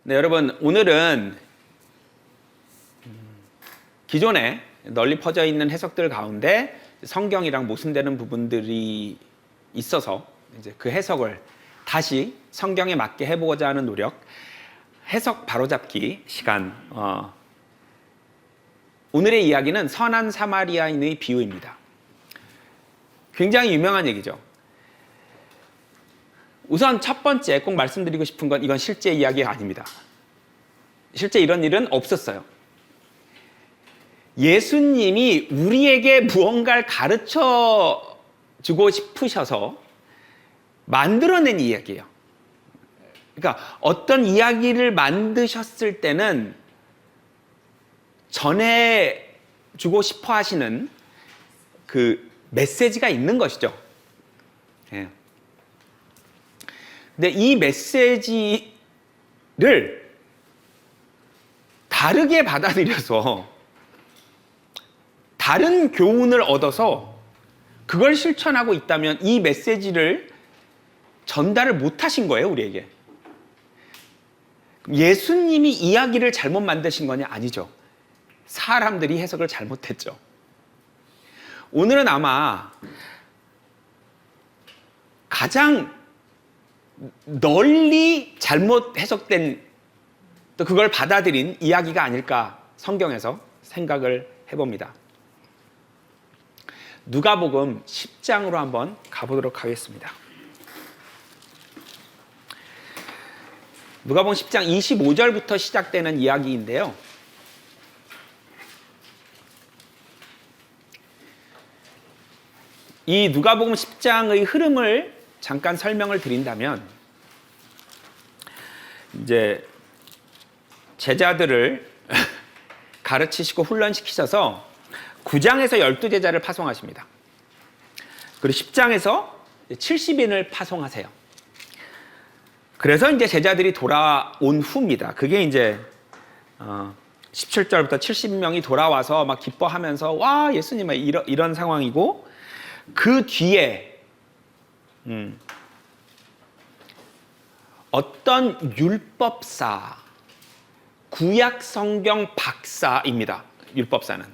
네, 여러분, 오늘은 기존에 널리 퍼져 있는 해석들 가운데 성경이랑 모순되는 부분들이 있어서 이제 그 해석을 다시 성경에 맞게 해보고자 하는 노력, 해석 바로잡기 시간. 오늘의 이야기는 선한 사마리아인의 비유입니다. 굉장히 유명한 얘기죠. 우선 첫 번째 꼭 말씀드리고 싶은 건 이건 실제 이야기가 아닙니다. 실제 이런 일은 없었어요. 예수님이 우리에게 무언가를 가르쳐 주고 싶으셔서 만들어낸 이야기예요. 그러니까 어떤 이야기를 만드셨을 때는 전해주고 싶어 하시는 그 메시지가 있는 것이죠. 예. 근데 이 메시지를 다르게 받아들여서 다른 교훈을 얻어서 그걸 실천하고 있다면 이 메시지를 전달을 못 하신 거예요, 우리에게. 예수님이 이야기를 잘못 만드신 거냐? 아니죠. 사람들이 해석을 잘못했죠. 오늘은 아마 가장 널리 잘못 해석된 또 그걸 받아들인 이야기가 아닐까 성경에서 생각을 해봅니다. 누가복음 10장으로 한번 가보도록 하겠습니다. 누가복음 10장 25절부터 시작되는 이야기인데요. 이 누가복음 10장의 흐름을 잠깐 설명을 드린다면, 이제 제자들을 가르치시고 훈련시키셔서 9장에서 12제자를 파송하십니다. 그리고 10장에서 70인을 파송하세요. 그래서 이제 제자들이 돌아온 후입니다. 그게 이제 17절부터 70명이 돌아와서 막 기뻐하면서 와 예수님 이런 상황이고, 그 뒤에 어떤 율법사, 구약 성경 박사입니다. 율법사는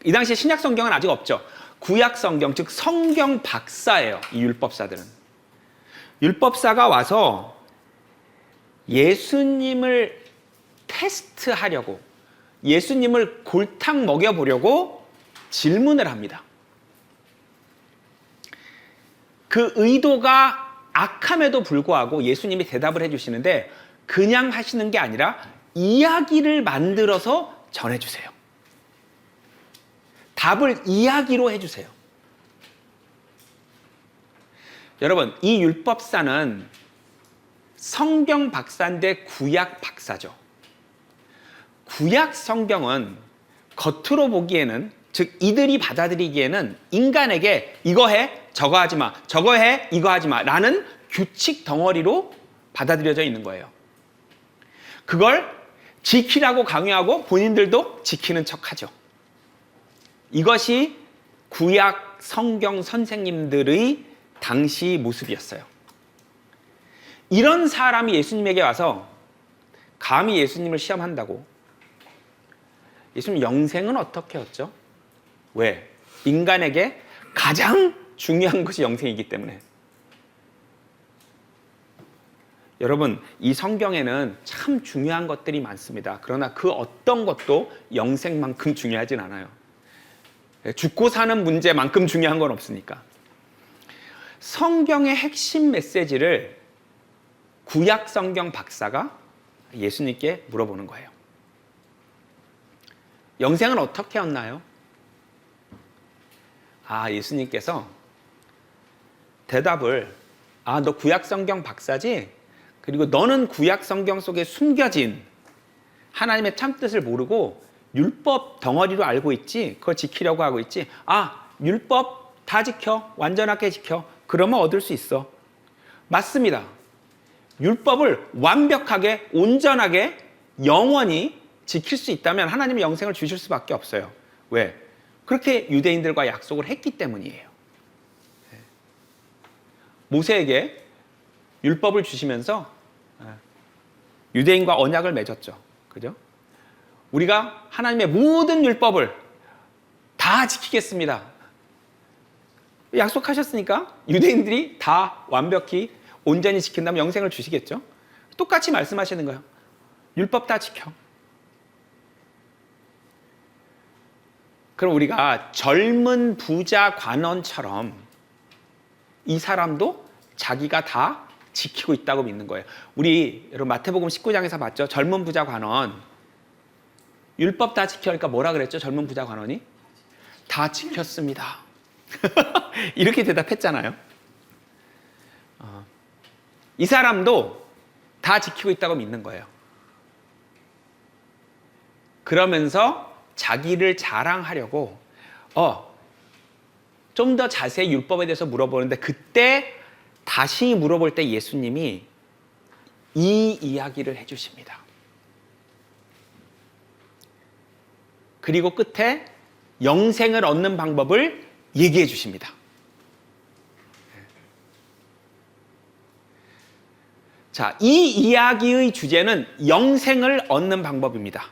이 당시에 신약 성경은 아직 없죠. 구약 성경, 즉 성경 박사예요. 이 율법사들은. 율법사가 와서 예수님을 테스트하려고, 예수님을 골탕 먹여보려고 질문을 합니다. 그 의도가 악함에도 불구하고 예수님이 대답을 해주시는데, 그냥 하시는 게 아니라 이야기를 만들어서 전해주세요. 답을 이야기로 해주세요. 여러분, 이 율법사는 성경 박사인데 구약 박사죠. 구약 성경은 겉으로 보기에는, 즉 이들이 받아들이기에는 인간에게 이거 해, 저거 하지 마, 저거 해, 이거 하지 마 라는 규칙 덩어리로 받아들여져 있는 거예요. 그걸 지키라고 강요하고 본인들도 지키는 척하죠. 이것이 구약 성경 선생님들의 당시 모습이었어요. 이런 사람이 예수님에게 와서 감히 예수님을 시험한다고. 예수님 영생은 어떻게 했죠? 왜? 인간에게 가장 중요한 것이 영생이기 때문에. 여러분, 이 성경에는 참 중요한 것들이 많습니다. 그러나 그 어떤 것도 영생만큼 중요하진 않아요. 죽고 사는 문제만큼 중요한 건 없으니까. 성경의 핵심 메시지를 구약 성경 박사가 예수님께 물어보는 거예요. 영생은 어떻게 얻나요? 예수님께서 대답을, 너 구약 성경 박사지? 그리고 너는 구약 성경 속에 숨겨진 하나님의 참뜻을 모르고 율법 덩어리로 알고 있지? 그걸 지키려고 하고 있지? 율법 다 지켜. 완전하게 지켜. 그러면 얻을 수 있어. 맞습니다. 율법을 완벽하게, 온전하게, 영원히 지킬 수 있다면 하나님이 영생을 주실 수밖에 없어요. 왜? 그렇게 유대인들과 약속을 했기 때문이에요. 모세에게 율법을 주시면서 유대인과 언약을 맺었죠. 그죠? 우리가 하나님의 모든 율법을 다 지키겠습니다. 약속하셨으니까 유대인들이 다 완벽히 온전히 지킨다면 영생을 주시겠죠. 똑같이 말씀하시는 거예요. 율법 다 지켜. 그럼 우리가 젊은 부자 관원처럼 이 사람도 자기가 다 지키고 있다고 믿는 거예요. 우리 여러분 마태복음 19장에서 봤죠? 젊은 부자 관원. 율법 다 지켜. 그러니까 뭐라 그랬죠? 젊은 부자 관원이? 다 지켰습니다. 이렇게 대답했잖아요. 이 사람도 다 지키고 있다고 믿는 거예요. 그러면서 자기를 자랑하려고 좀 더 자세히 율법에 대해서 물어보는데 그때 다시 물어볼 때 예수님이 이 이야기를 해주십니다. 그리고 끝에 영생을 얻는 방법을 얘기해 주십니다. 자, 이 이야기의 주제는 영생을 얻는 방법입니다.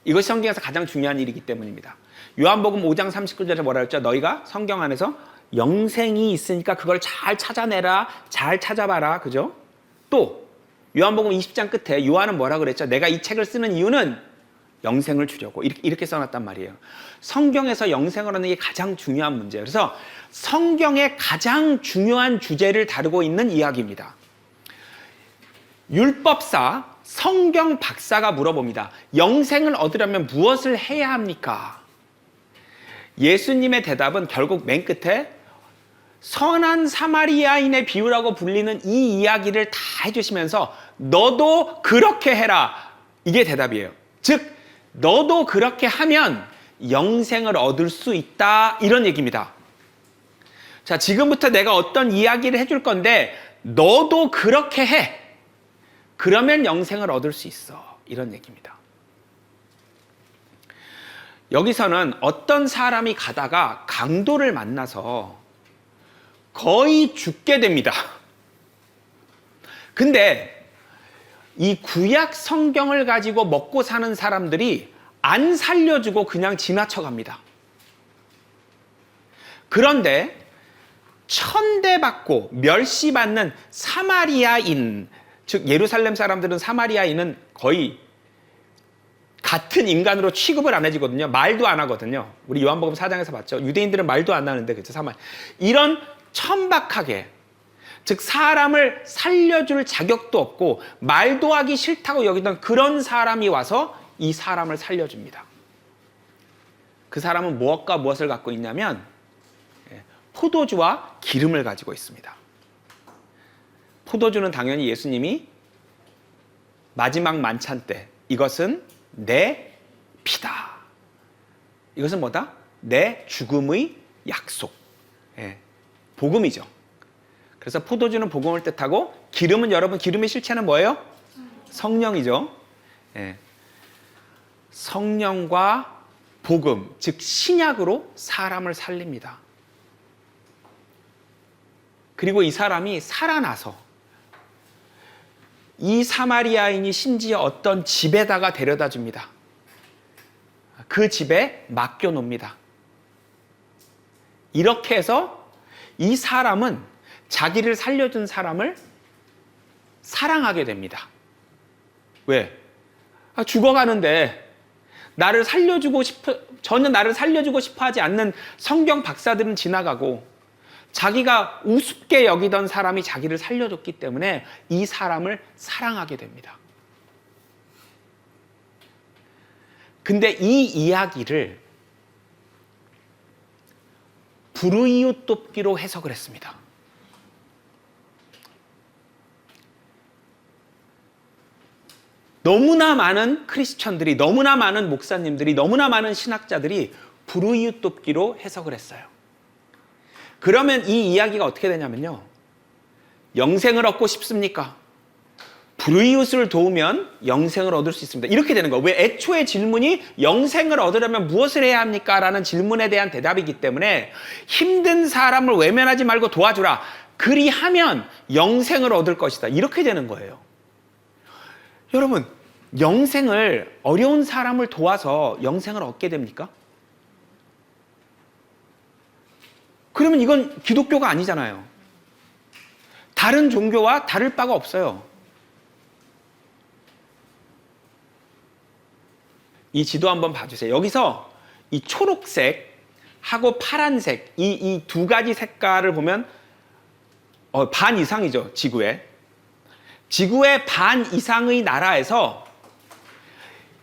이것이 성경에서 가장 중요한 일이기 때문입니다. 요한복음 5장 39절에 뭐라 했죠? 너희가 성경 안에서 영생이 있으니까 그걸 잘 찾아내라, 잘 찾아봐라. 그죠? 또 요한복음 20장 끝에 요한은 뭐라 그랬죠? 내가 이 책을 쓰는 이유는 영생을 주려고 이렇게 써놨단 말이에요. 성경에서 영생을 얻는 게 가장 중요한 문제예요. 그래서 성경의 가장 중요한 주제를 다루고 있는 이야기입니다. 율법사, 성경 박사가 물어봅니다. 영생을 얻으려면 무엇을 해야 합니까? 예수님의 대답은 결국 맨 끝에 선한 사마리아인의 비유라고 불리는 이 이야기를 다 해주시면서 너도 그렇게 해라. 이게 대답이에요. 즉 너도 그렇게 하면 영생을 얻을 수 있다. 이런 얘기입니다. 자, 지금부터 내가 어떤 이야기를 해줄 건데 너도 그렇게 해. 그러면 영생을 얻을 수 있어. 이런 얘기입니다. 여기서는 어떤 사람이 가다가 강도를 만나서 거의 죽게 됩니다. 근데 이 구약 성경을 가지고 먹고 사는 사람들이 안 살려주고 그냥 지나쳐 갑니다. 그런데 천대받고 멸시받는 사마리아인, 즉 예루살렘 사람들은 사마리아인은 거의 같은 인간으로 취급을 안 해주거든요. 말도 안 하거든요. 우리 요한복음 4장에서 봤죠. 유대인들은 말도 안 하는데 그렇죠. 이런 천박하게, 즉 사람을 살려줄 자격도 없고 말도 하기 싫다고 여기던 그런 사람이 와서 이 사람을 살려줍니다. 그 사람은 무엇과 무엇을 갖고 있냐면 포도주와 기름을 가지고 있습니다. 포도주는 당연히 예수님이 마지막 만찬 때 이것은 내 피다. 이것은 뭐다? 내 죽음의 약속. 복음이죠. 그래서 포도주는 복음을 뜻하고 기름은 여러분 기름의 실체는 뭐예요? 성령이죠. 성령과 복음, 즉 신약으로 사람을 살립니다. 그리고 이 사람이 살아나서 이 사마리아인이 심지어 어떤 집에다가 데려다 줍니다. 그 집에 맡겨놓습니다. 이렇게 해서 이 사람은 자기를 살려준 사람을 사랑하게 됩니다. 왜? 죽어가는데 전혀 나를 살려주고 싶어 하지 않는 성경 박사들은 지나가고 자기가 우습게 여기던 사람이 자기를 살려줬기 때문에 이 사람을 사랑하게 됩니다. 근데 이 이야기를 불의웃 돕기로 해석을 했습니다. 너무나 많은 크리스천들이, 너무나 많은 목사님들이, 너무나 많은 신학자들이 불의웃 돕기로 해석을 했어요. 그러면 이 이야기가 어떻게 되냐면요. 영생을 얻고 싶습니까? 불의웃을 도우면 영생을 얻을 수 있습니다. 이렇게 되는 거예요. 왜? 애초에 질문이 영생을 얻으려면 무엇을 해야 합니까? 라는 질문에 대한 대답이기 때문에 힘든 사람을 외면하지 말고 도와주라. 그리하면 영생을 얻을 것이다. 이렇게 되는 거예요. 여러분, 영생을, 어려운 사람을 도와서 영생을 얻게 됩니까? 그러면 이건 기독교가 아니잖아요. 다른 종교와 다를 바가 없어요. 이 지도 한번 봐주세요. 여기서 이 초록색하고 파란색, 이 두 가지 색깔을 보면 반 이상이죠, 지구에. 지구의 반 이상의 나라에서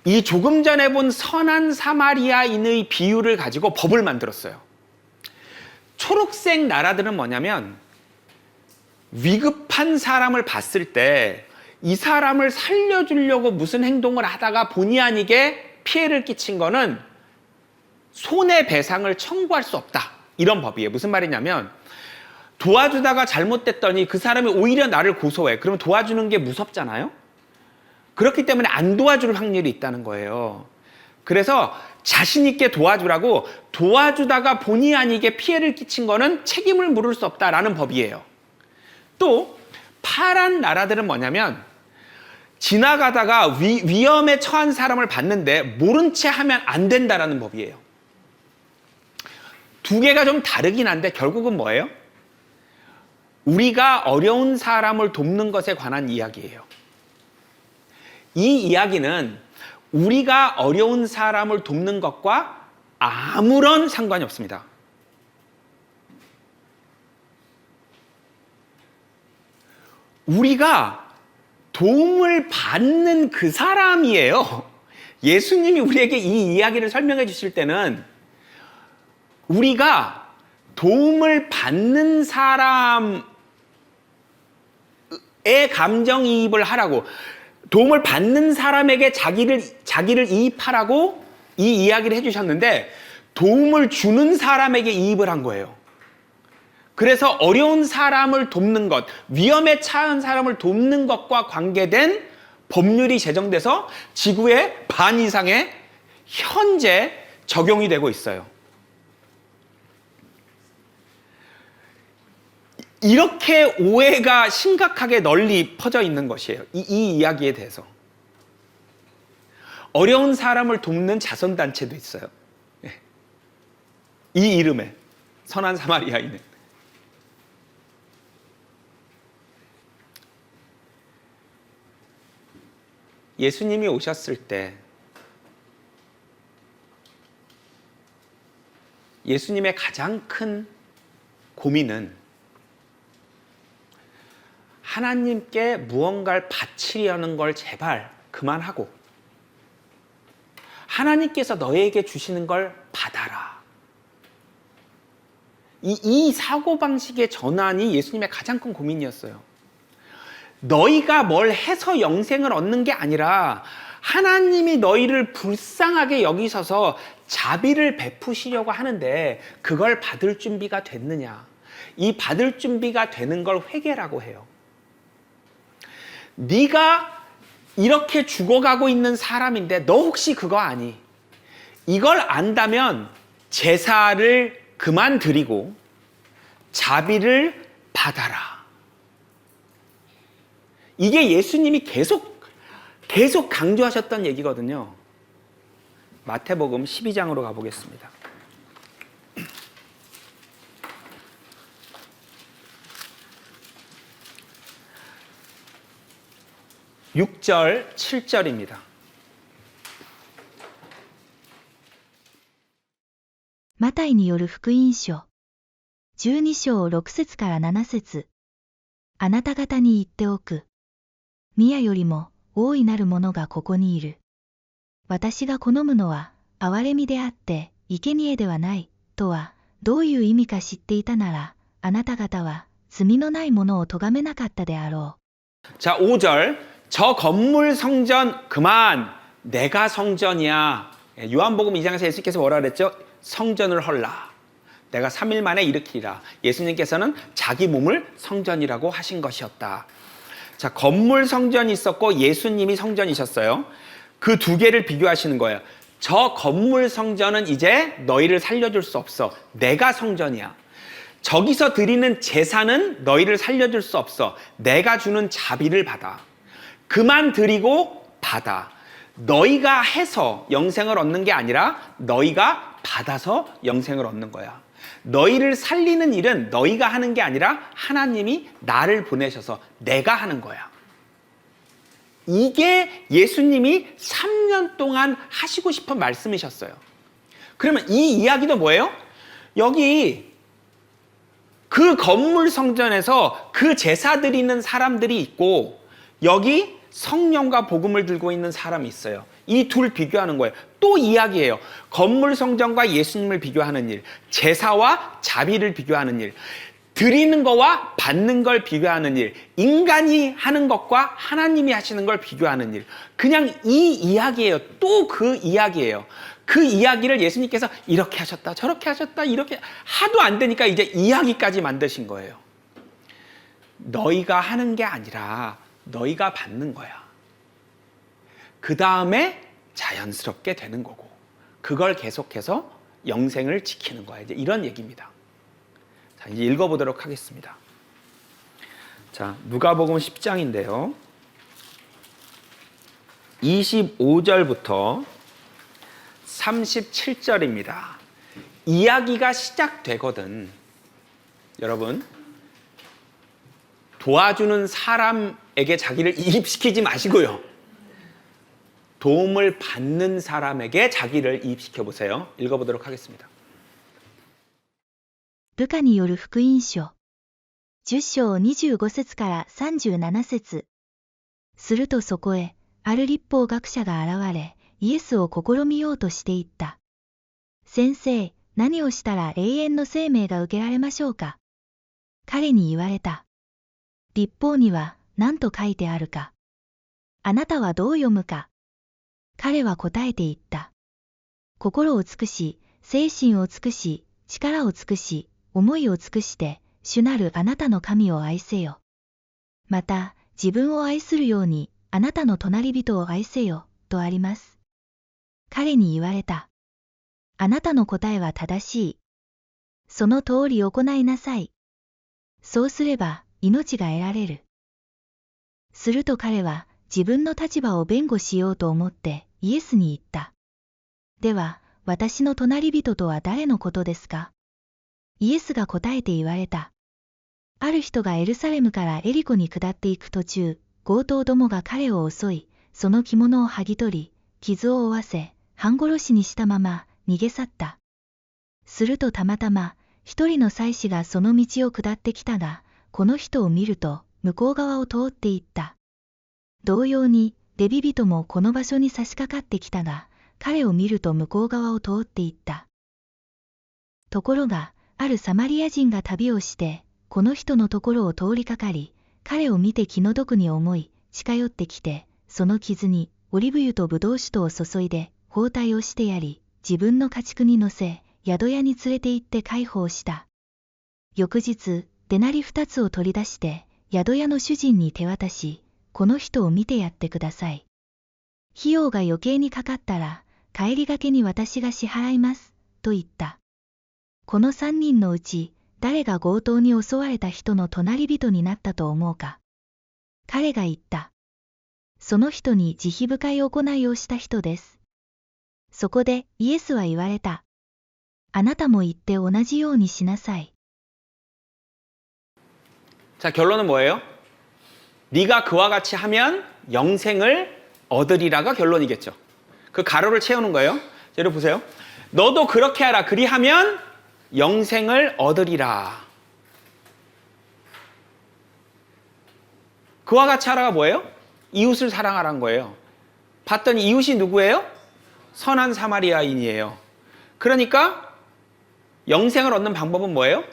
이 조금 전에 본 선한 사마리아인의 비유를 가지고 법을 만들었어요. 초록색 나라들은 뭐냐면 위급한 사람을 봤을 때 이 사람을 살려주려고 무슨 행동을 하다가 본의 아니게 피해를 끼친 거는 손해배상을 청구할 수 없다. 이런 법이에요. 무슨 말이냐면 도와주다가 잘못됐더니 그 사람이 오히려 나를 고소해. 그러면 도와주는 게 무섭잖아요. 그렇기 때문에 안 도와줄 확률이 있다는 거예요. 그래서 자신 있게 도와주라고, 도와주다가 본의 아니게 피해를 끼친 거는 책임을 물을 수 없다라는 법이에요. 또 파란 나라들은 뭐냐면 지나가다가 위험에 처한 사람을 봤는데 모른 채 하면 안 된다라는 법이에요. 두 개가 좀 다르긴 한데 결국은 뭐예요? 우리가 어려운 사람을 돕는 것에 관한 이야기예요. 이 이야기는 우리가 어려운 사람을 돕는 것과 아무런 상관이 없습니다. 우리가 도움을 받는 그 사람이에요. 예수님이 우리에게 이 이야기를 설명해 주실 때는 우리가 도움을 받는 사람의 감정이입을 하라고, 도움을 받는 사람에게 자기를 이입하라고 이 이야기를 해주셨는데 도움을 주는 사람에게 이입을 한 거예요. 그래서 어려운 사람을 돕는 것, 위험에 처한 사람을 돕는 것과 관계된 법률이 제정돼서 지구의 반 이상에 현재 적용이 되고 있어요. 이렇게 오해가 심각하게 널리 퍼져 있는 것이에요. 이 이야기에 대해서. 어려운 사람을 돕는 자선단체도 있어요. 이 이름에 선한 사마리아인은. 예수님이 오셨을 때 예수님의 가장 큰 고민은 하나님께 무언가를 바치려는 걸 제발 그만하고 하나님께서 너에게 주시는 걸 받아라. 이 사고방식의 전환이 예수님의 가장 큰 고민이었어요. 너희가 뭘 해서 영생을 얻는 게 아니라 하나님이 너희를 불쌍하게 여기셔서 자비를 베푸시려고 하는데 그걸 받을 준비가 됐느냐. 이 받을 준비가 되는 걸 회개라고 해요. 네가 이렇게 죽어가고 있는 사람인데 너 혹시 그거 아니? 이걸 안다면 제사를 그만 드리고 자비를 받아라. 이게 예수님이 계속 강조하셨던 얘기거든요. 마태복음 12장으로 가보겠습니다. 6절, 7절입니다. マタイによる福音書12章6節から7節。あなた方に言っておく。宮よりも大いなるものがここにいる。私が好むのは憐れみであって生贄ではないとはどういう意味か知っていたなら、あなた方は罪のないものを咎めなかったであろう。 자, 5절. 저 건물 성전 그만 내가 성전이야. 요한복음 2장에서 예수님께서 뭐라 그랬죠? 성전을 헐라. 내가 3일 만에 일으키리라. 예수님께서는 자기 몸을 성전이라고 하신 것이었다. 자, 건물 성전이 있었고 예수님이 성전이셨어요. 그 두 개를 비교하시는 거예요. 저 건물 성전은 이제 너희를 살려줄 수 없어. 내가 성전이야. 저기서 드리는 제사는 너희를 살려줄 수 없어. 내가 주는 자비를 받아. 그만 드리고 받아. 너희가 해서 영생을 얻는 게 아니라 너희가 받아서 영생을 얻는 거야. 너희를 살리는 일은 너희가 하는 게 아니라 하나님이 나를 보내셔서 내가 하는 거야. 이게 예수님이 3년 동안 하시고 싶은 말씀이셨어요. 그러면 이 이야기도 뭐예요? 여기 그 건물 성전에서 그 제사 드리는 사람들이 있고 여기 성령과 복음을 들고 있는 사람이 있어요. 이 둘 비교하는 거예요. 또 이야기예요. 건물 성전과 예수님을 비교하는 일, 제사와 자비를 비교하는 일, 드리는 거와 받는 걸 비교하는 일, 인간이 하는 것과 하나님이 하시는 걸 비교하는 일. 그냥 이 이야기예요. 또 그 이야기예요. 그 이야기를 예수님께서 이렇게 하셨다, 저렇게 하셨다, 이렇게 하도 안 되니까 이제 이야기까지 만드신 거예요. 너희가 하는 게 아니라 너희가 받는 거야. 그 다음에 자연스럽게 되는 거고 그걸 계속해서 영생을 지키는 거야. 이제 이런 얘기입니다. 자, 이제 읽어보도록 하겠습니다. 자, 누가복음 10장인데요. 25절부터 37절입니다. 이야기가 시작되거든. 여러분, 도와주는 사람에게 자기를 이입시키지 마시고요. 도움을 받는 사람에게 자기를 이입시켜 보세요. 읽어보도록 하겠습니다. ルカによる福音書10章25節から37節。するとそこへ、ある律法学者が現れ、イエスを試みようとしていった。先生、何をしたら永遠の生命が受けられましょうか。彼に言われた。律法には何と書いてあるか。あなたはどう読むか。彼は答えて言った。心を尽くし、精神を尽くし、力を尽くし、思いを尽くして、主なるあなたの神を愛せよ。また、自分を愛するように、あなたの隣人を愛せよ、とあります。彼に言われた。あなたの答えは正しい。その通り行いなさい。そうすれば、命が得られる。すると彼は、自分の立場を弁護しようと思ってイエスに言った。では、私の隣人とは誰のことですか。イエスが答えて言われた。ある人がエルサレムからエリコに下っていく途中、強盗どもが彼を襲い、その着物を剥ぎ取り、傷を負わせ、半殺しにしたまま逃げ去った。するとたまたま、一人の祭司がその道を下ってきたが、この人を見ると、向こう側を通っていった。同様に、レビ人もこの場所に差し掛かってきたが、彼を見ると向こう側を通っていった。ところが、あるサマリア人が旅をして、この人のところを通りかかり、彼を見て気の毒に思い、近寄ってきて、その傷にオリーブ油とブドウ酒とを注いで、包帯をしてやり、自分の家畜に乗せ、宿屋に連れて行って介抱した。翌日、デナリ2つを取り出して、宿屋の主人に手渡し、この人を見てやってください。費用が余計にかかったら、帰りがけに私が支払います、と言った。この3人のうち、誰が強盗に襲われた人の隣人になったと思うか。彼が言った。その人に慈悲深い行いをした人です。そこでイエスは言われた。あなたも言って同じようにしなさい。 자, 결론은 뭐예요? 네가 그와 같이 하면 영생을 얻으리라가 결론이겠죠. 그 가로를 채우는 거예요. 여러분 보세요. 너도 그렇게 하라. 그리하면 영생을 얻으리라. 그와 같이 하라가 뭐예요? 이웃을 사랑하라는 거예요. 봤더니 이웃이 누구예요? 선한 사마리아인이에요. 그러니까 영생을 얻는 방법은 뭐예요?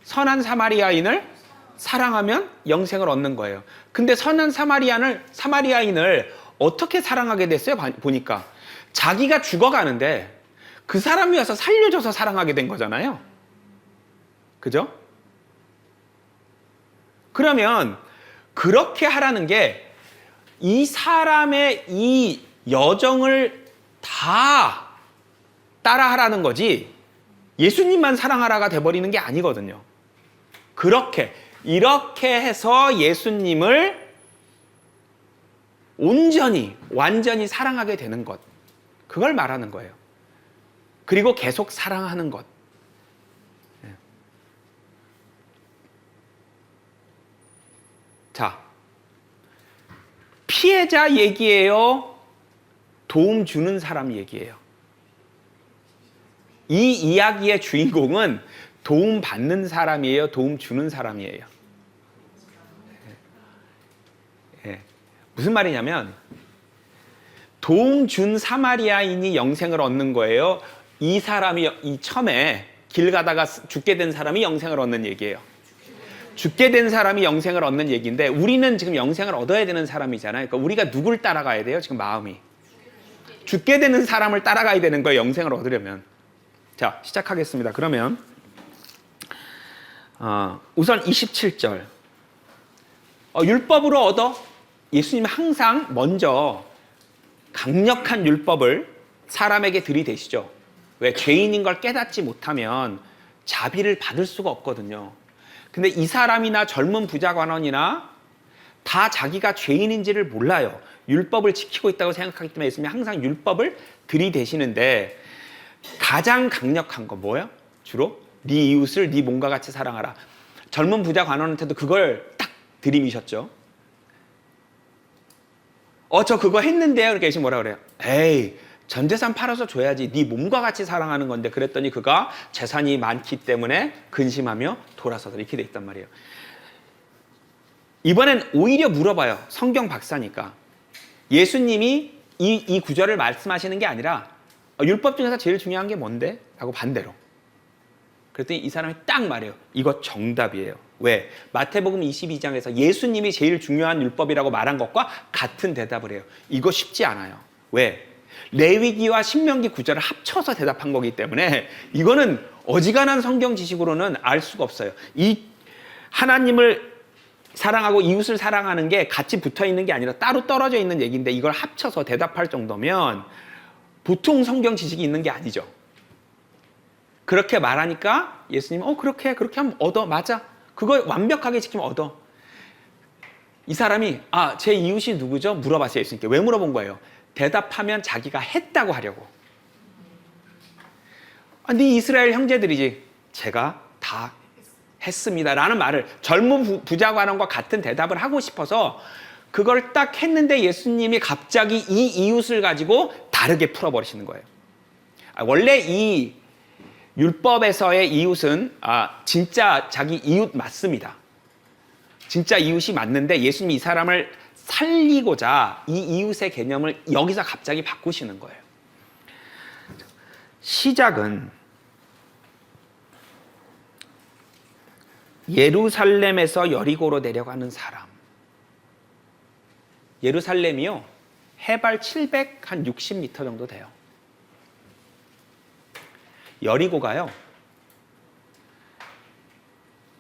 선한 사마리아인을 사랑하면 영생을 얻는 거예요. 근데 선한 사마리아인을 어떻게 사랑하게 됐어요? 보니까 자기가 죽어가는데 그 사람이 와서 살려줘서 사랑하게 된 거잖아요. 그죠? 그러면 그렇게 하라는 게 이 사람의 이 여정을 다 따라하라는 거지 예수님만 사랑하라가 돼버리는 게 아니거든요. 이렇게 해서 예수님을 온전히 완전히 사랑하게 되는 것, 그걸 말하는 거예요. 그리고 계속 사랑하는 것. 자, 피해자 얘기예요? 도움 주는 사람 얘기예요? 이 이야기의 주인공은 도움 받는 사람이에요? 도움 주는 사람이에요? 무슨 말이냐면 도움 준 사마리아인이 영생을 얻는 거예요? 이 사람이 이 처음에 길 가다가 죽게 된 사람이 영생을 얻는 얘기예요. 죽게 된 사람이 영생을 얻는 얘기인데 우리는 지금 영생을 얻어야 되는 사람이잖아요. 그러니까 우리가 누굴 따라가야 돼요? 지금 마음이. 죽게 되는 사람을 따라가야 되는 거예요. 영생을 얻으려면. 자, 시작하겠습니다. 그러면 우선 27절. 율법으로 얻어? 예수님은 항상 먼저 강력한 율법을 사람에게 들이대시죠. 왜? 죄인인 걸 깨닫지 못하면 자비를 받을 수가 없거든요. 근데 이 사람이나 젊은 부자 관원이나 다 자기가 죄인인지를 몰라요. 율법을 지키고 있다고 생각하기 때문에 예수님이 항상 율법을 들이대시는데 가장 강력한 거 뭐예요? 주로 네 이웃을 네 몸과 같이 사랑하라. 젊은 부자 관원한테도 그걸 딱 들이미셨죠. 저 그거 했는데요. 그러니까 예수님 뭐라 그래요? 에이, 전 재산 팔아서 줘야지. 네 몸과 같이 사랑하는 건데. 그랬더니 그가 재산이 많기 때문에 근심하며 돌아서서 이렇게 돼 있단 말이에요. 이번엔 오히려 물어봐요. 성경 박사니까. 예수님이 이 구절을 말씀하시는 게 아니라 율법 중에서 제일 중요한 게 뭔데? 라고 반대로. 그랬더니 이 사람이 딱 말해요. 이거 정답이에요. 왜? 마태복음 22장에서 예수님이 제일 중요한 율법이라고 말한 것과 같은 대답을 해요. 이거 쉽지 않아요. 왜? 레위기와 신명기 구절을 합쳐서 대답한 거기 때문에 이거는 어지간한 성경 지식으로는 알 수가 없어요. 이 하나님을 사랑하고 이웃을 사랑하는 게 같이 붙어 있는 게 아니라 따로 떨어져 있는 얘기인데 이걸 합쳐서 대답할 정도면 보통 성경 지식이 있는 게 아니죠. 그렇게 말하니까 예수님은 그렇게 하면 얻어. 맞아. 그거 완벽하게 지키면 얻어. 이 사람이 제 이웃이 누구죠? 물어봤어요. 예수님께. 왜 물어본 거예요? 대답하면 자기가 했다고 하려고. 네 이스라엘 형제들이지. 제가 다 했습니다. 라는 말을 젊은 부자 관원과 같은 대답을 하고 싶어서 그걸 딱 했는데 예수님이 갑자기 이 이웃을 가지고 다르게 풀어버리시는 거예요. 원래 이 율법에서의 이웃은 진짜 자기 이웃 맞습니다. 진짜 이웃이 맞는데 예수님이 이 사람을 살리고자 이 이웃의 개념을 여기서 갑자기 바꾸시는 거예요. 시작은 예루살렘에서 여리고로 내려가는 사람. 예루살렘이요, 해발 760m 정도 돼요. 여리고가요,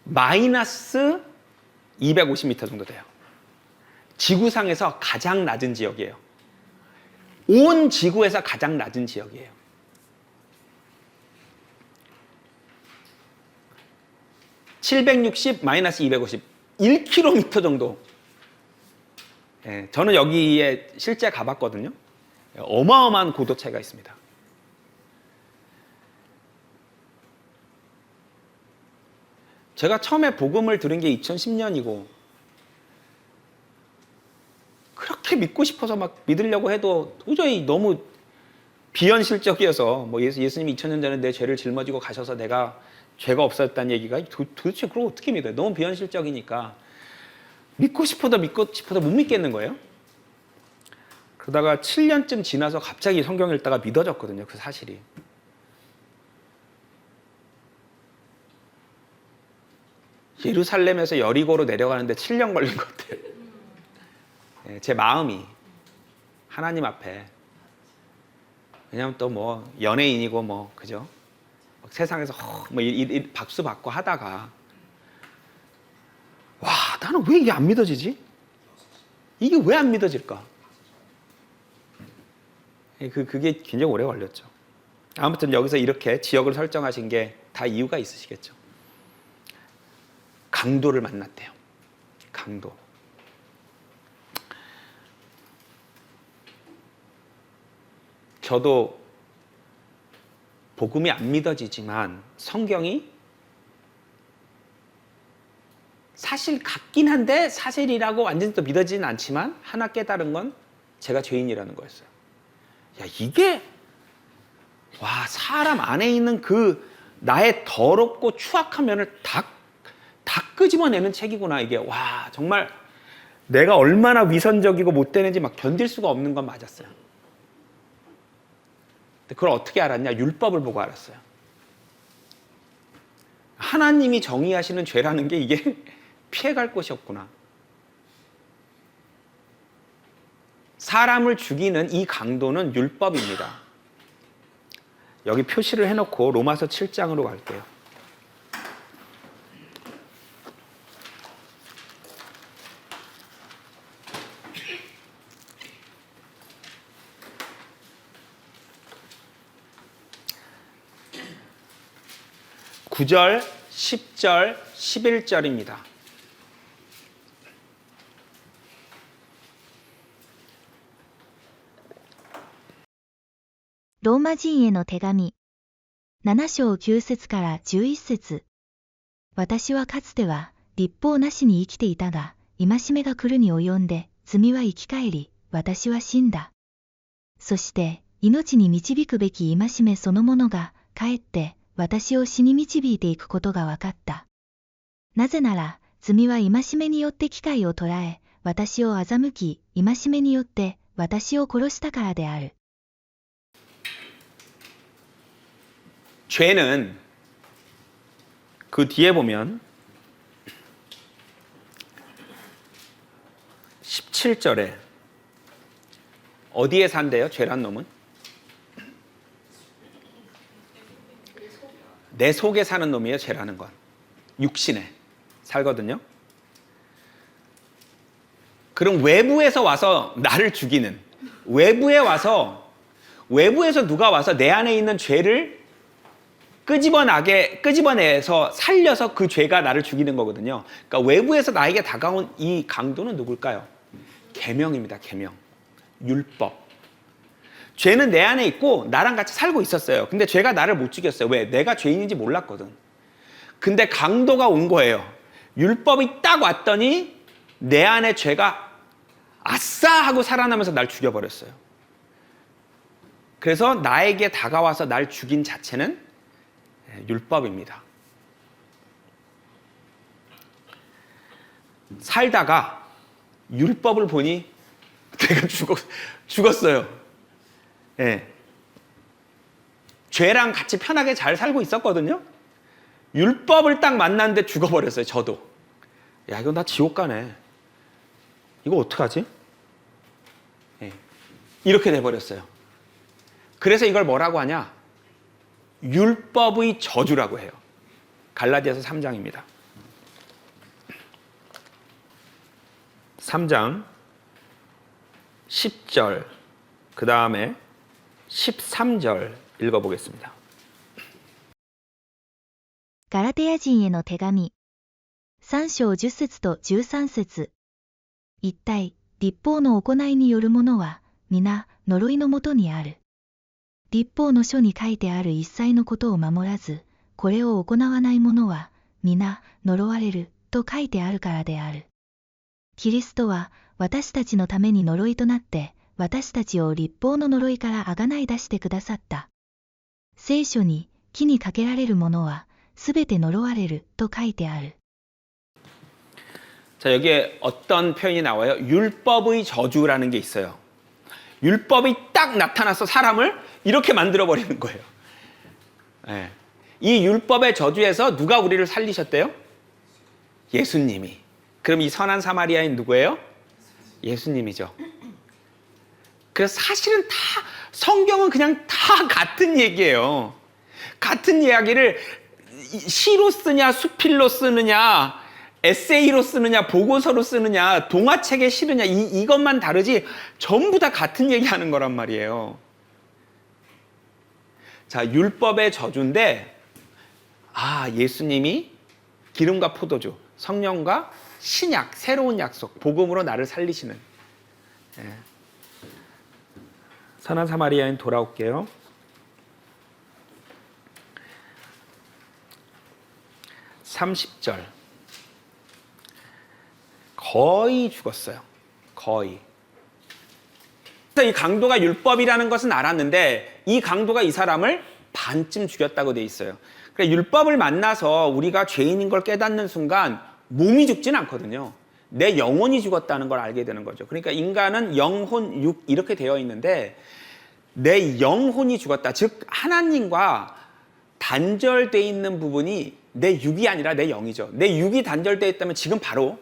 마이너스 250m 정도 돼요. 지구상에서 가장 낮은 지역이에요. 온 지구에서 가장 낮은 지역이에요. (760) 마이너스 250 1km 정도. 저는 여기에 실제 가봤거든요. 어마어마한 고도 차이가 있습니다. 제가 처음에 복음을 들은 게 2010년이고 그렇게 믿고 싶어서 막 믿으려고 해도 도저히 너무 비현실적이어서 뭐 예수님이 2000년 전에 내 죄를 짊어지고 가셔서 내가 죄가 없었다는 얘기가 도대체 그걸 어떻게 믿어요? 너무 비현실적이니까 믿고 싶어도 못 믿겠는 거예요. 그러다가 7년쯤 지나서 갑자기 성경 읽다가 믿어졌거든요. 그 사실이. 예루살렘에서 여리고로 내려가는데 7년 걸린 것 같아요. 제 마음이 하나님 앞에, 왜냐면 또 뭐 연예인이고 뭐 그죠? 세상에서 뭐 박수 받고 하다가 와, 나는 왜 이게 안 믿어지지? 이게 왜 안 믿어질까? 그게 굉장히 오래 걸렸죠. 아무튼 여기서 이렇게 지역을 설정하신 게 다 이유가 있으시겠죠. 강도를 만났대요. 강도. 저도 복음이 안 믿어지지만 성경이 사실 같긴 한데 사실이라고 완전히 또 믿어지진 않지만 하나 깨달은 건 제가 죄인이라는 거였어요. 야, 이게 와, 사람 안에 있는 그 나의 더럽고 추악한 면을 다 끄집어내는 책이구나. 이게 와, 정말 내가 얼마나 위선적이고 못되는지 막 견딜 수가 없는 건 맞았어요. 근데 그걸 어떻게 알았냐? 율법을 보고 알았어요. 하나님이 정의하시는 죄라는 게 이게 피해갈 곳이 없구나. 사람을 죽이는 이 강도는 율법입니다. 여기 표시를 해놓고 로마서 7장으로 갈게요. (9절) (10절) (11절입니다) ローマ人への手紙7章9節から11節。私はかつては律法なしに生きていたが、戒めが来るに及んで罪は生き返り、私は死んだ。そして命に導くべき戒めそのものがかえって私を死に導いていくことが分かった。なぜなら罪は戒めによって機会を捉え、私を欺き、戒めによって私を殺したからである。 죄는 그 뒤에 보면 17절에 어디에 산대요? 죄란 놈은? 내 속에 사는 놈이에요. 죄라는 건 육신에 살거든요. 그럼 외부에서 와서 나를 죽이는, 외부에서 누가 와서 내 안에 있는 죄를 끄집어내서 살려서 그 죄가 나를 죽이는 거거든요. 그러니까 외부에서 나에게 다가온 이 강도는 누굴까요? 계명입니다. 계명. 율법. 죄는 내 안에 있고 나랑 같이 살고 있었어요. 근데 죄가 나를 못 죽였어요. 왜? 내가 죄인인지 몰랐거든. 근데 강도가 온 거예요. 율법이 딱 왔더니 내 안에 죄가 아싸 하고 살아나면서 날 죽여버렸어요. 그래서 나에게 다가와서 날 죽인 자체는 율법입니다. 살다가 율법을 보니 내가 죽었어요. 예. 죄랑 같이 편하게 잘 살고 있었거든요. 율법을 딱 만났는데 죽어버렸어요. 저도. 야, 이거 나 지옥 가네. 이거 어떡하지? 예. 이렇게 돼버렸어요. 그래서 이걸 뭐라고 하냐? 율법의 저주라고 해요. 갈라디아서 3장입니다. 3장 10절 그 다음에 13절 읽어보겠습니다. ガラテヤ人への手紙3章10節と13節。一体、律法の行いによるものは、皆、呪いのもとにある。律法の書に書いてある一切のことを守らず、これを行わない者は、皆、呪われる、と書いてあるからである。キリストは、私たちのために呪いとなって、私たちを律法の呪いからあがない出してくださった。聖書に、木にかけられる者は、すべて呪われる、と書いてある。 자, 여기에 어떤 표현이 나와요? 율법의 저주라는 게 있어요. 율법이 딱 나타나서 사람을 이렇게 만들어버리는 거예요. 네. 이 율법의 저주에서 누가 우리를 살리셨대요? 예수님이. 그럼 이 선한 사마리아인 누구예요? 예수님이죠. 그래서 사실은 다 성경은 그냥 다 같은 얘기예요. 같은 이야기를 시로 쓰냐 수필로 쓰느냐 에세이로 쓰느냐 보고서로 쓰느냐 동화책에 실으냐 이것만 다르지 전부 다 같은 얘기하는 거란 말이에요. 자, 율법의 저주인데 예수님이 기름과 포도주 성령과 신약, 새로운 약속, 복음으로 나를 살리시는. 예. 선한 사마리아인 돌아올게요. 30절. 거의 죽었어요. 거의. 이 강도가 율법이라는 것은 알았는데 이 강도가 이 사람을 반쯤 죽였다고 돼 있어요. 그러니까 율법을 만나서 우리가 죄인인 걸 깨닫는 순간 몸이 죽진 않거든요. 내 영혼이 죽었다는 걸 알게 되는 거죠. 그러니까 인간은 영혼, 육 이렇게 되어 있는데 내 영혼이 죽었다. 즉 하나님과 단절돼 있는 부분이 내 육이 아니라 내 영이죠. 내 육이 단절돼 있다면 지금 바로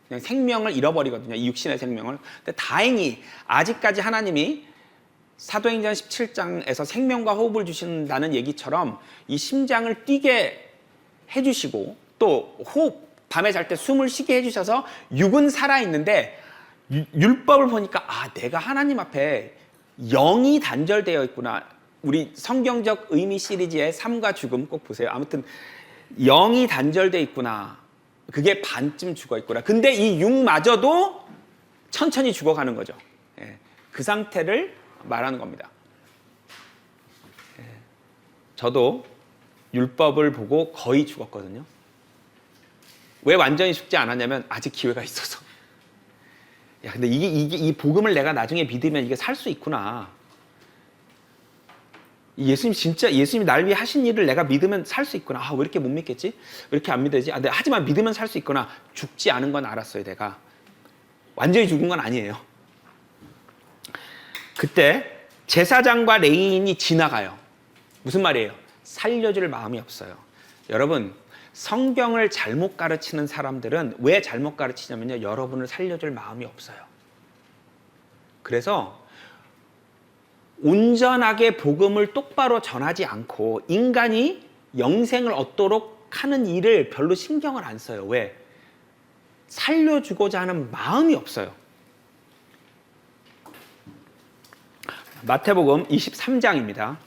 그냥 생명을 잃어버리거든요. 이 육신의 생명을. 근데 다행히 아직까지 하나님이 사도행전 17장에서 생명과 호흡을 주신다는 얘기처럼 이 심장을 뛰게 해주시고 또 호흡, 밤에 잘 때 숨을 쉬게 해주셔서 육은 살아있는데 율법을 보니까 아, 내가 하나님 앞에 영이 단절되어 있구나. 우리 성경적 의미 시리즈의 삶과 죽음 꼭 보세요. 아무튼 영이 단절되어 있구나. 그게 반쯤 죽어 있구나. 근데 이 육마저도 천천히 죽어가는 거죠. 예, 그 상태를 말하는 겁니다. 예, 저도 율법을 보고 거의 죽었거든요. 왜 완전히 죽지 않았냐면 아직 기회가 있어서. 야, 근데 이 복음을 내가 나중에 믿으면 이게 살 수 있구나. 예수님이 날 위해 하신 일을 내가 믿으면 살 수 있구나. 아, 왜 이렇게 못 믿겠지? 왜 이렇게 안 믿어야지? 아, 하지만 믿으면 살 수 있구나. 죽지 않은 건 알았어요, 내가. 완전히 죽은 건 아니에요. 그때 제사장과 레위인이 지나가요. 무슨 말이에요? 살려줄 마음이 없어요. 여러분, 성경을 잘못 가르치는 사람들은 왜 잘못 가르치냐면요. 여러분을 살려줄 마음이 없어요. 그래서 온전하게 복음을 똑바로 전하지 않고 인간이 영생을 얻도록 하는 일을 별로 신경을 안 써요. 왜? 살려주고자 하는 마음이 없어요. 마태복음 23장입니다.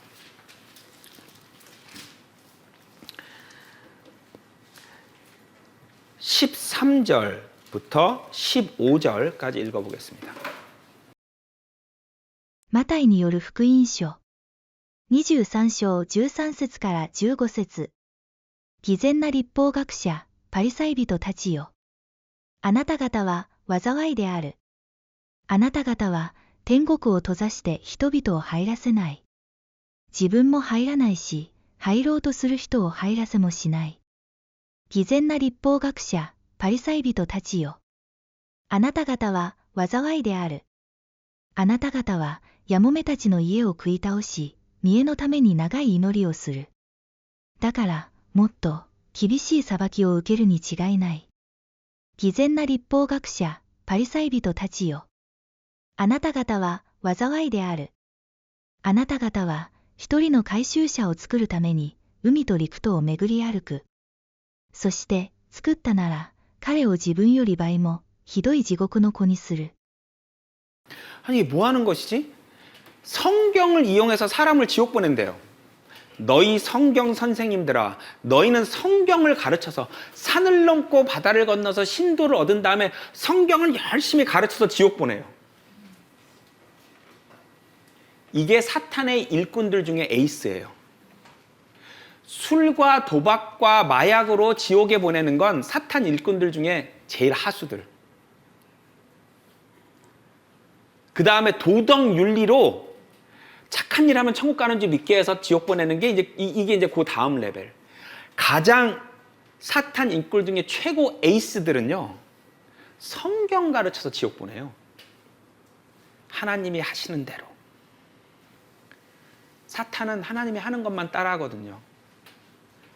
13절부터 15절까지 읽어보겠습니다. マタイによる福音書23章13節から15節。偽善な律法学者、パリサイ人たちよ。あなた方は災いである。あなた方は天国を閉ざして人々を入らせない。自分も入らないし、入ろうとする人を入らせもしない。偽善な律法学者、パリサイ人たちよ。あなた方は災いである。あなた方はやもめたちの家を食い倒し、見栄のために長い祈りをする。だから、もっと厳しい裁きを受けるに違いない。偽善な律法学者、パリサイ人たちよ。あなた方は災いである。あなた方は一人の回収者を作るために海と陸とを巡り歩く。そして作ったなら彼を自分より倍もひどい地獄の子にする。 아니, 이게 뭐 하는 것이지? 성경을 이용해서 사람을 지옥 보낸대요. 너희 성경 선생님들아, 너희는 성경을 가르쳐서 산을 넘고 바다를 건너서 신도를 얻은 다음에 성경을 열심히 가르쳐서 지옥 보내요. 이게 사탄의 일꾼들 중에 에이스예요. 술과 도박과 마약으로 지옥에 보내는 건 사탄 일꾼들 중에 제일 하수들. 그 다음에 도덕 윤리로 착한 일 하면 천국 가는 줄 믿게 해서 지옥 보내는 게 이게 이제 그 다음 레벨. 가장 사탄 인꿀 중에 최고 에이스들은요, 성경 가르쳐서 지옥 보내요. 하나님이 하시는 대로. 사탄은 하나님이 하는 것만 따라하거든요.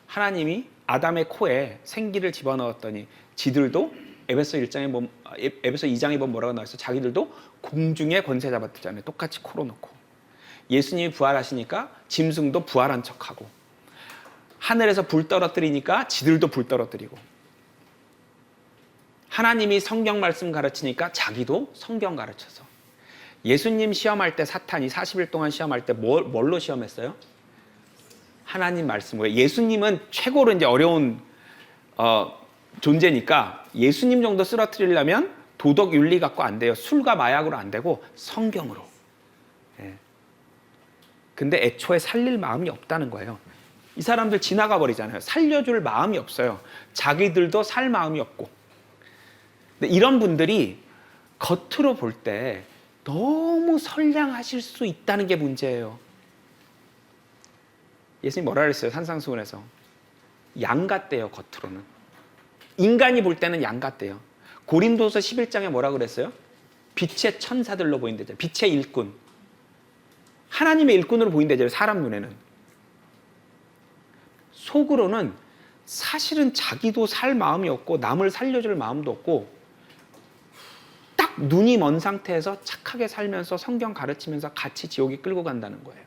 하나님이 아담의 코에 생기를 집어넣었더니 지들도 에베소 2장에 보면 뭐라고 나와있어? 자기들도 공중에 권세 잡았잖아요. 똑같이 코로 넣고. 예수님이 부활하시니까 짐승도 부활한 척하고, 하늘에서 불 떨어뜨리니까 지들도 불 떨어뜨리고, 하나님이 성경 말씀 가르치니까 자기도 성경 가르쳐서. 예수님 시험할 때 사탄이 40일 동안 시험할 때 뭘로 시험했어요? 하나님 말씀으로. 예수님은 최고로 이제 어려운 존재니까 예수님 정도 쓰러뜨리려면 도덕 윤리 갖고 안 돼요. 술과 마약으로 안 되고 성경으로. 예. 근데 애초에 살릴 마음이 없다는 거예요. 이 사람들 지나가 버리잖아요. 살려줄 마음이 없어요. 자기들도 살 마음이 없고. 근데 이런 분들이 겉으로 볼 때 너무 선량하실 수 있다는 게 문제예요. 예수님 뭐라 그랬어요? 산상수훈에서. 양 같대요, 겉으로는. 인간이 볼 때는 양 같대요. 고린도서 11장에 뭐라 그랬어요? 빛의 천사들로 보인대죠. 빛의 일꾼. 하나님의 일꾼으로 보인대죠, 사람 눈에는. 속으로는 사실은 자기도 살 마음이 없고 남을 살려줄 마음도 없고 딱 눈이 먼 상태에서 착하게 살면서 성경 가르치면서 같이 지옥에 끌고 간다는 거예요.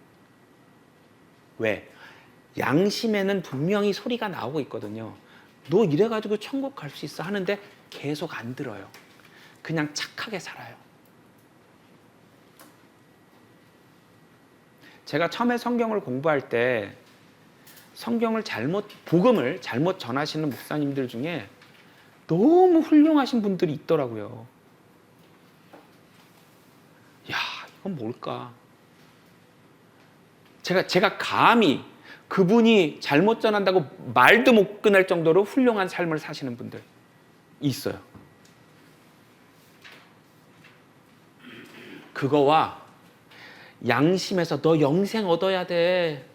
왜? 양심에는 분명히 소리가 나오고 있거든요. 너 이래가지고 천국 갈 수 있어 하는데 계속 안 들어요. 그냥 착하게 살아요. 제가 처음에 성경을 공부할 때 성경을 복음을 잘못 전하시는 목사님들 중에 너무 훌륭하신 분들이 있더라고요. 야, 이건 뭘까? 제가 감히 그분이 잘못 전한다고 말도 못 꺼낼 정도로 훌륭한 삶을 사시는 분들 있어요. 그거와 양심에서 너 영생 얻어야 돼.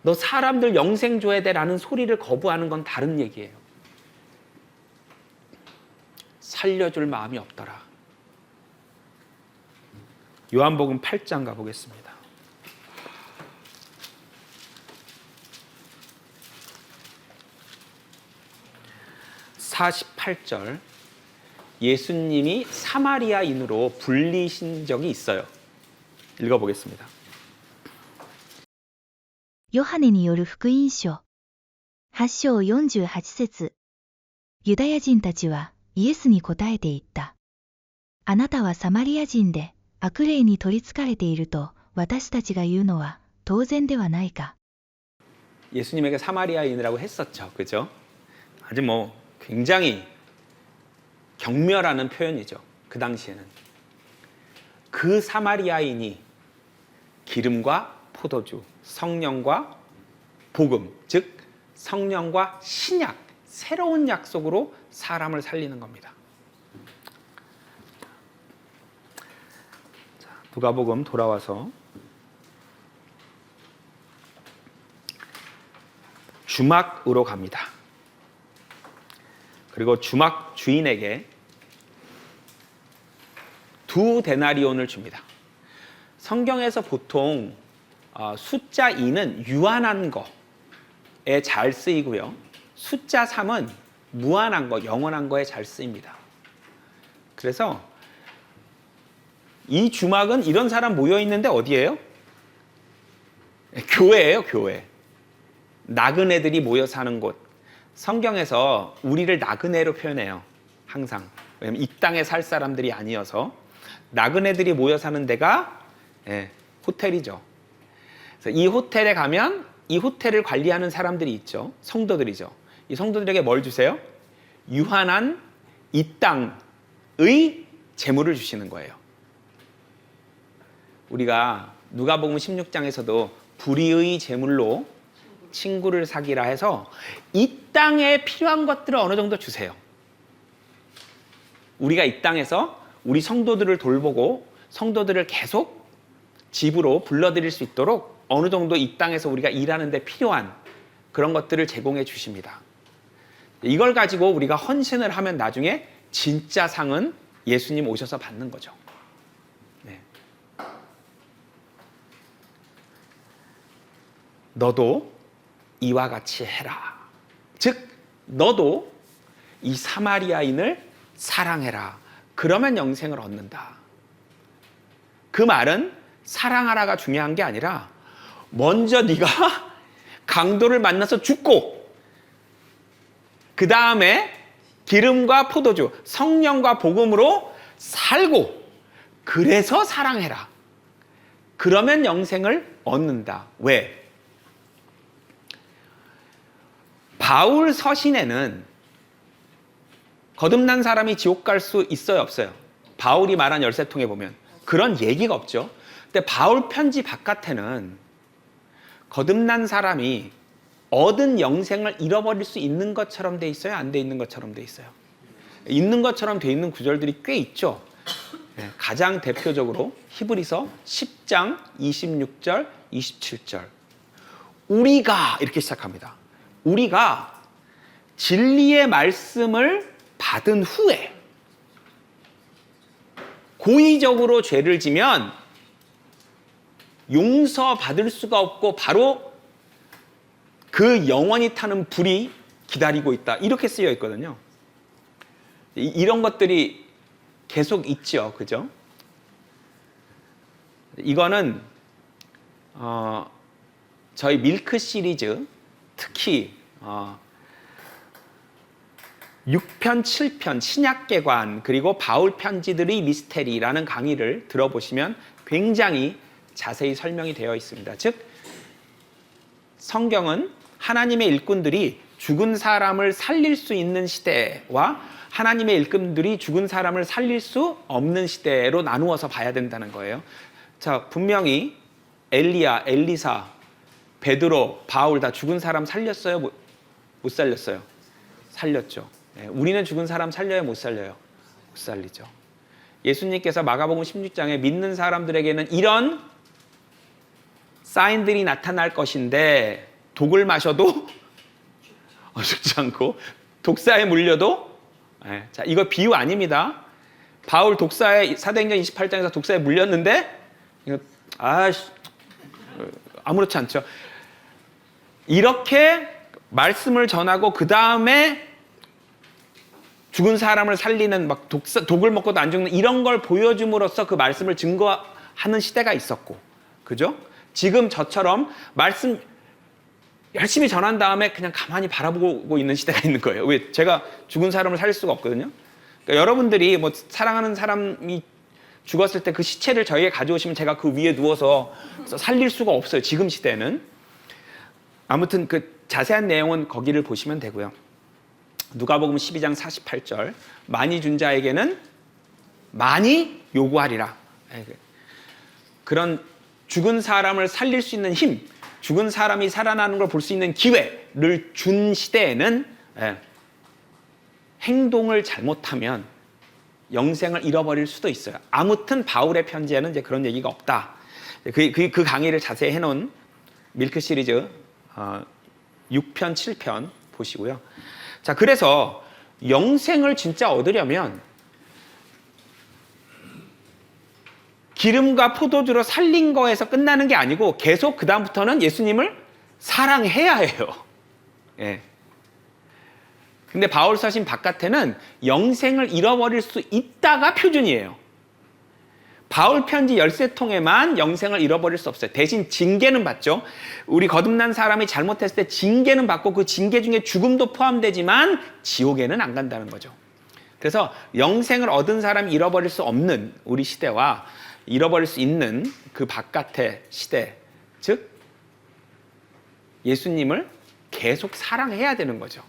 너 사람들 영생 줘야 돼 라는 소리를 거부하는 건 다른 얘기예요. 살려줄 마음이 없더라. 요한복음 8장 가보겠습니다. (48절) 예수님이 사마리아인으로 불리신 적이 있어요. 읽어보겠습니다. ヨハネによる福音書8章48節ユダヤ人たちはイエスに答えて言った。あなたはサマリア人で悪霊に取りつかれていると私たちが言うのは当然ではないか。 예수님에게 사마리아인이라고 했었죠. 그죠? 아주 굉장히 경멸하는 표현이죠. 그 당시에는. 그 사마리아인이 기름과 포도주, 성령과 복음, 즉 성령과 신약, 새로운 약속으로 사람을 살리는 겁니다. 자, 누가복음 돌아와서 주막으로 갑니다. 그리고 주막 주인에게 2데나리온을 줍니다. 성경에서 보통 숫자 2는 유한한 거에 잘 쓰이고요. 숫자 3은 무한한 거, 영원한 거에 잘 쓰입니다. 그래서 이 주막은 이런 사람 모여 있는데 어디예요? 교회예요, 교회. 나그네들이 모여 사는 곳. 성경에서 우리를 나그네로 표현해요. 항상. 왜냐면 이 땅에 살 사람들이 아니어서 나그네들이 모여 사는 데가 호텔이죠. 그래서 이 호텔에 가면 이 호텔을 관리하는 사람들이 있죠. 성도들이죠. 이 성도들에게 뭘 주세요? 유한한 이 땅의 재물을 주시는 거예요. 우리가 누가복음 16장에서도 불의의 재물로 친구를 사귀라 해서 이 땅에 필요한 것들을 어느 정도 주세요. 우리가 이 땅에서 우리 성도들을 돌보고 성도들을 계속 집으로 불러들일 수 있도록 어느 정도 이 땅에서 우리가 일하는 데 필요한 그런 것들을 제공해 주십니다. 이걸 가지고 우리가 헌신을 하면 나중에 진짜 상은 예수님 오셔서 받는 거죠. 네. 너도 이와 같이 해라. 즉 너도 이 사마리아인을 사랑해라. 그러면 영생을 얻는다. 그 말은 사랑하라가 중요한 게 아니라 먼저 네가 강도를 만나서 죽고 그 다음에 기름과 포도주, 성령과 복음으로 살고 그래서 사랑해라. 그러면 영생을 얻는다. 왜? 바울 서신에는 거듭난 사람이 지옥 갈 수 있어요, 없어요? 바울이 말한 열쇠통에 보면 그런 얘기가 없죠. 근데 바울 편지 바깥에는 거듭난 사람이 얻은 영생을 잃어버릴 수 있는 것처럼 돼 있어요? 안 돼 있는 것처럼 돼 있어요? 있는 것처럼 돼 있는 구절들이 꽤 있죠. 가장 대표적으로 히브리서 10장 26절, 27절. 우리가 이렇게 시작합니다. 우리가 진리의 말씀을 받은 후에 고의적으로 죄를 지면 용서받을 수가 없고 바로 그 영원히 타는 불이 기다리고 있다. 이렇게 쓰여 있거든요. 이런 것들이 계속 있죠. 그죠? 이거는 저희 밀크 시리즈 특히 6편, 7편 신약계관 그리고 바울 편지들의 미스테리라는 강의를 들어보시면 굉장히 자세히 설명이 되어 있습니다. 즉 성경은 하나님의 일꾼들이 죽은 사람을 살릴 수 있는 시대와 하나님의 일꾼들이 죽은 사람을 살릴 수 없는 시대로 나누어서 봐야 된다는 거예요. 자, 분명히 엘리야, 엘리사, 베드로, 바울 다 죽은 사람 살렸어요? 못 살렸어요? 살렸죠. 우리는 죽은 사람 살려요? 못 살려요? 못 살리죠. 예수님께서 마가복음 16장에 믿는 사람들에게는 이런 사인들이 나타날 것인데 독을 마셔도 죽지 않고 독사에 물려도 자, 이거 비유 아닙니다. 바울 독사에 사도행전 28장에서 독사에 물렸는데 아무렇지 않죠. 이렇게 말씀을 전하고 그 다음에 죽은 사람을 살리는 막 독을 먹고도 안 죽는 이런 걸 보여줌으로써 그 말씀을 증거하는 시대가 있었고, 그죠? 지금 저처럼 말씀 열심히 전한 다음에 그냥 가만히 바라보고 있는 시대가 있는 거예요. 왜? 제가 죽은 사람을 살릴 수가 없거든요. 그러니까 여러분들이 뭐 사랑하는 사람이 죽었을 때 그 시체를 저희에게 가져오시면 제가 그 위에 누워서 살릴 수가 없어요. 지금 시대는. 아무튼 그 자세한 내용은 거기를 보시면 되고요. 누가복음 12장 48절 많이 준 자에게는 많이 요구하리라. 그런 죽은 사람을 살릴 수 있는 힘, 죽은 사람이 살아나는 걸 볼 수 있는 기회를 준 시대에는 행동을 잘못하면 영생을 잃어버릴 수도 있어요. 아무튼 바울의 편지에는 이제 그런 얘기가 없다. 그 강의를 자세히 해놓은 밀크 시리즈 6편, 7편 보시고요. 자, 그래서 영생을 진짜 얻으려면 기름과 포도주로 살린 거에서 끝나는 게 아니고 계속 그 다음부터는 예수님을 사랑해야 해요. 예. 근데 바울 서신 바깥에는 영생을 잃어버릴 수 있다가 표준이에요. 바울 편지 열쇠통에만 영생을 잃어버릴 수 없어요. 대신 징계는 받죠. 우리 거듭난 사람이 잘못했을 때 징계는 받고 그 징계 중에 죽음도 포함되지만 지옥에는 안 간다는 거죠. 그래서 영생을 얻은 사람이 잃어버릴 수 없는 우리 시대와 잃어버릴 수 있는 그 바깥의 시대, 즉 예수님을 계속 사랑해야 되는 거죠.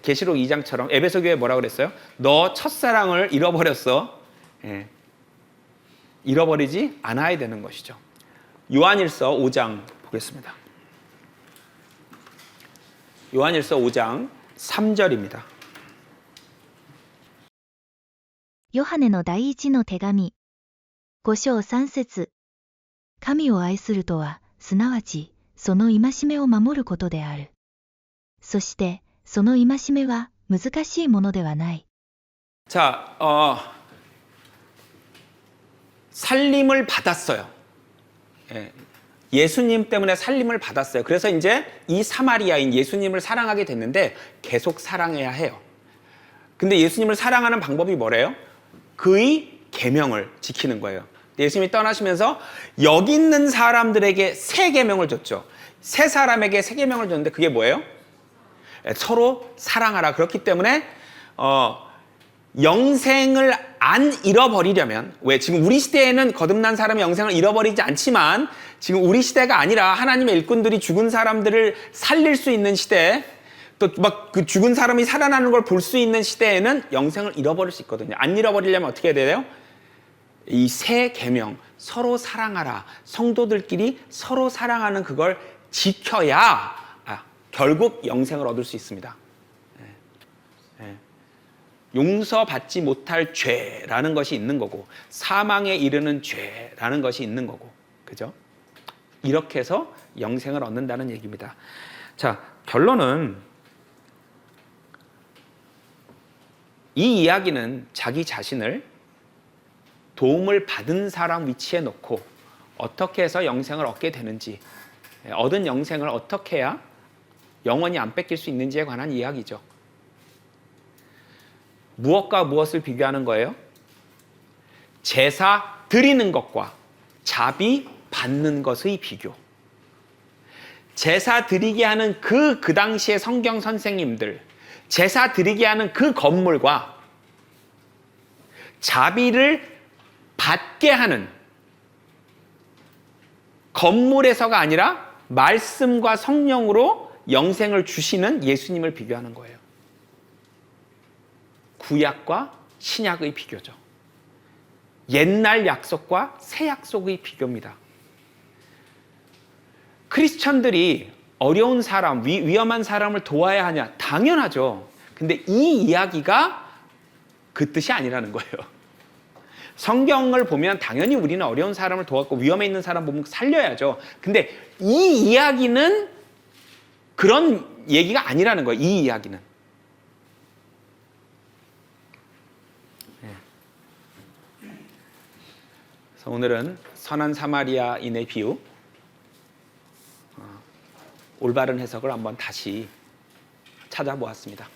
계시록 2장처럼 에베소 교회 뭐라고 그랬어요? 너 첫사랑을 잃어버렸어. 잃어버리지 않아야 되는 것이죠. 요한일서 5장 보겠습니다. 요한일서 5장 3절입니다. ヨハネの第一の手紙5章3節神を愛するとは、すなわち、その戒めを守ることである。そして、その戒めは難しいものではない。 자, 살림을 받았어요. 예수님 때문에 살림을 받았어요. 그래서 이제 이 사마리아인 예수님을 사랑하게 됐는데 계속 사랑해야 해요. 근데 예수님을 사랑하는 방법이 뭐래요? 그의 계명을 지키는 거예요. 예수님이 떠나시면서 여기 있는 사람들에게 세 계명을 줬죠. 세 사람에게 세 계명을 줬는데 그게 뭐예요? 서로 사랑하라. 그렇기 때문에 영생을 안 잃어버리려면, 왜 지금 우리 시대에는 거듭난 사람이 영생을 잃어버리지 않지만 지금 우리 시대가 아니라 하나님의 일꾼들이 죽은 사람들을 살릴 수 있는 시대, 또 막 그 죽은 사람이 살아나는 걸 볼 수 있는 시대에는 영생을 잃어버릴 수 있거든요. 안 잃어버리려면 어떻게 해야 돼요? 이 새 계명, 서로 사랑하라. 성도들끼리 서로 사랑하는 그걸 지켜야 결국 영생을 얻을 수 있습니다. 용서받지 못할 죄라는 것이 있는 거고, 사망에 이르는 죄라는 것이 있는 거고, 그죠? 이렇게 해서 영생을 얻는다는 얘기입니다. 자, 결론은 이 이야기는 자기 자신을 도움을 받은 사람 위치에 놓고 어떻게 해서 영생을 얻게 되는지, 얻은 영생을 어떻게 해야 영원히 안 뺏길 수 있는지에 관한 이야기죠. 무엇과 무엇을 비교하는 거예요? 제사 드리는 것과 자비 받는 것의 비교. 제사 드리게 하는 그 당시의 성경 선생님들, 제사 드리게 하는 그 건물과 자비를 받게 하는 건물에서가 아니라 말씀과 성령으로 영생을 주시는 예수님을 비교하는 거예요. 구약과 신약의 비교죠. 옛날 약속과 새 약속의 비교입니다. 크리스천들이 어려운 사람, 위험한 사람을 도와야 하냐? 당연하죠. 근데 이 이야기가 그 뜻이 아니라는 거예요. 성경을 보면 당연히 우리는 어려운 사람을 도왔고 위험에 있는 사람 보면 살려야죠. 근데 이 이야기는 그런 얘기가 아니라는 거예요. 이 이야기는. 그래서 오늘은 선한 사마리아인의 비유, 올바른 해석을 한번 다시 찾아보았습니다.